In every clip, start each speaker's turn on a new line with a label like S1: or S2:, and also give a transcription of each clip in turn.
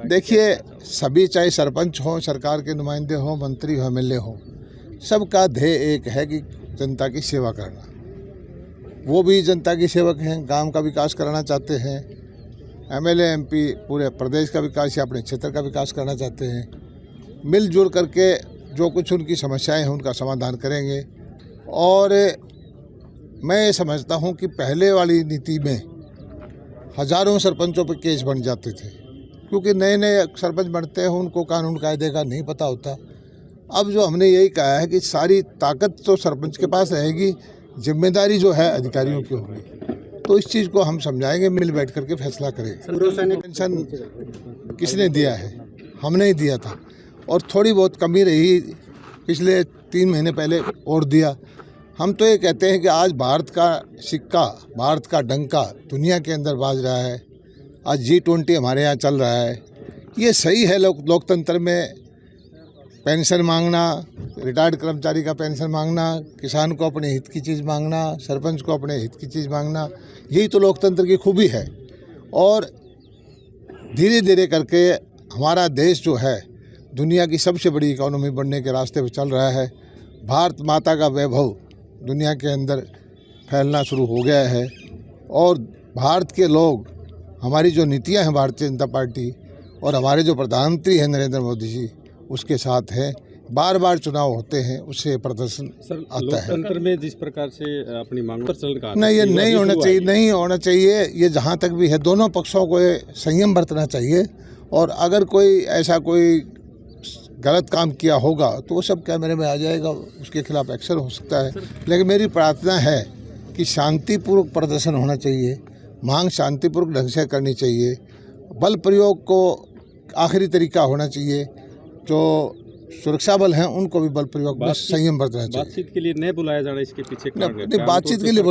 S1: देखिए, सभी चाहे सरपंच हो, सरकार के नुमाइंदे हो, मंत्री हो, एमएलए हो, सबका ध्येय एक है कि जनता की सेवा करना। वो भी जनता की सेवक हैं, गांव का विकास कराना चाहते हैं। एमएलए एमपी पूरे प्रदेश का विकास या अपने क्षेत्र का विकास करना चाहते हैं। मिलजुल करके जो कुछ उनकी समस्याएं हैं उनका समाधान करेंगे। और मैं ये समझता हूं कि पहले वाली नीति में हजारों सरपंचों पर केस बन जाते थे, क्योंकि नए नए सरपंच बनते हैं, उनको कानून कायदे का नहीं पता होता। अब जो हमने यही कहा है कि सारी ताकत तो सरपंच के पास रहेगी, जिम्मेदारी जो है अधिकारियों की होगी। तो इस चीज़ को हम समझाएंगे, मिल बैठ करके फैसला करेंगे। पेंशन किसने दिया है? हमने ही दिया था, और थोड़ी बहुत कमी रही पिछले 3 महीने पहले और दिया। हम तो ये कहते हैं कि आज भारत का सिक्का, भारत का डंका दुनिया के अंदर बाज रहा है। आज G20 हमारे यहाँ चल रहा है। ये सही है लोकतंत्र में पेंशन मांगना, रिटायर्ड कर्मचारी का पेंशन मांगना, किसान को अपने हित की चीज़ मांगना, सरपंच को अपने हित की चीज़ मांगना, यही तो लोकतंत्र की खूबी है। और धीरे धीरे करके हमारा देश जो है दुनिया की सबसे बड़ी इकोनॉमी बनने के रास्ते पर चल रहा है। भारत माता का वैभव दुनिया के अंदर फैलना शुरू हो गया है। और भारत के लोग, हमारी जो नीतियां हैं भारतीय जनता पार्टी और हमारे जो प्रधानमंत्री हैं नरेंद्र मोदी जी, उसके साथ है। बार बार चुनाव होते हैं, उससे प्रदर्शन आता है।
S2: लोकतंत्र में जिस प्रकार से अपनी मांग पर चल रहा है,
S1: नहीं, ये नहीं होना चाहिए, नहीं होना चाहिए। ये जहाँ तक भी है, दोनों पक्षों को संयम बरतना चाहिए। और अगर कोई ऐसा कोई गलत काम किया होगा तो वो सब कैमरे में आ जाएगा, उसके खिलाफ एक्शन हो सकता है। लेकिन मेरी प्रार्थना है कि शांतिपूर्वक प्रदर्शन होना चाहिए, मांग शांतिपूर्वक ढंग से करनी चाहिए। बल प्रयोग को आखिरी तरीका होना चाहिए। जो सुरक्षा बल हैं उनको भी बल प्रयोग में संयम बरतना चाहिए।
S2: बातचीत के लिए नहीं बुलाया जाना, इसके पीछे
S1: नहीं, बातचीत के लिए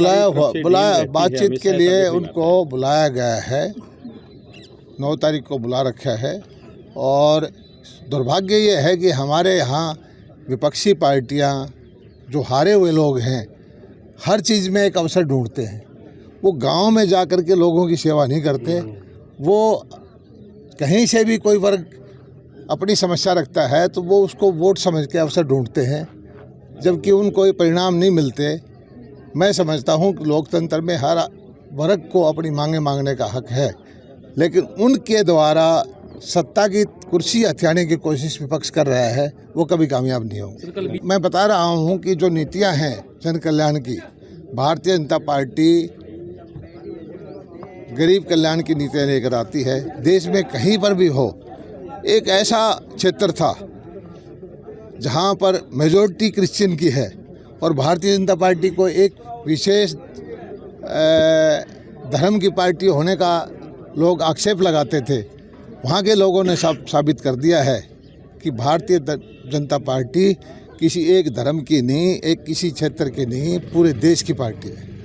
S1: बातचीत के लिए उनको बुलाया गया है। 9 तारीख को बुला रखा है। और दुर्भाग्य ये है कि हमारे यहाँ विपक्षी पार्टियां, जो हारे हुए लोग हैं, हर चीज़ में एक अवसर ढूंढते हैं। वो गांव में जा कर के लोगों की सेवा नहीं करते। वो कहीं से भी कोई वर्ग अपनी समस्या रखता है तो वो उसको वोट समझ के अवसर ढूंढते हैं, जबकि उनको परिणाम नहीं मिलते। मैं समझता हूँ कि लोकतंत्र में हर वर्ग को अपनी मांगे मांगने का हक है, लेकिन उनके द्वारा सत्ता की कुर्सी हथियाने की कोशिश विपक्ष कर रहा है, वो कभी कामयाब नहीं होगी। मैं बता रहा हूँ कि जो नीतियाँ हैं जन कल्याण की, भारतीय जनता पार्टी गरीब कल्याण की नीतियाँ लेकर आती है। देश में कहीं पर भी हो, एक ऐसा क्षेत्र था जहाँ पर मेजॉरिटी क्रिश्चियन की है और भारतीय जनता पार्टी को एक विशेष धर्म की पार्टी होने का लोग आक्षेप लगाते थे। वहाँ के लोगों ने साबित कर दिया है कि भारतीय जनता पार्टी किसी एक धर्म की नहीं, एक किसी क्षेत्र की नहीं, पूरे देश की पार्टी है।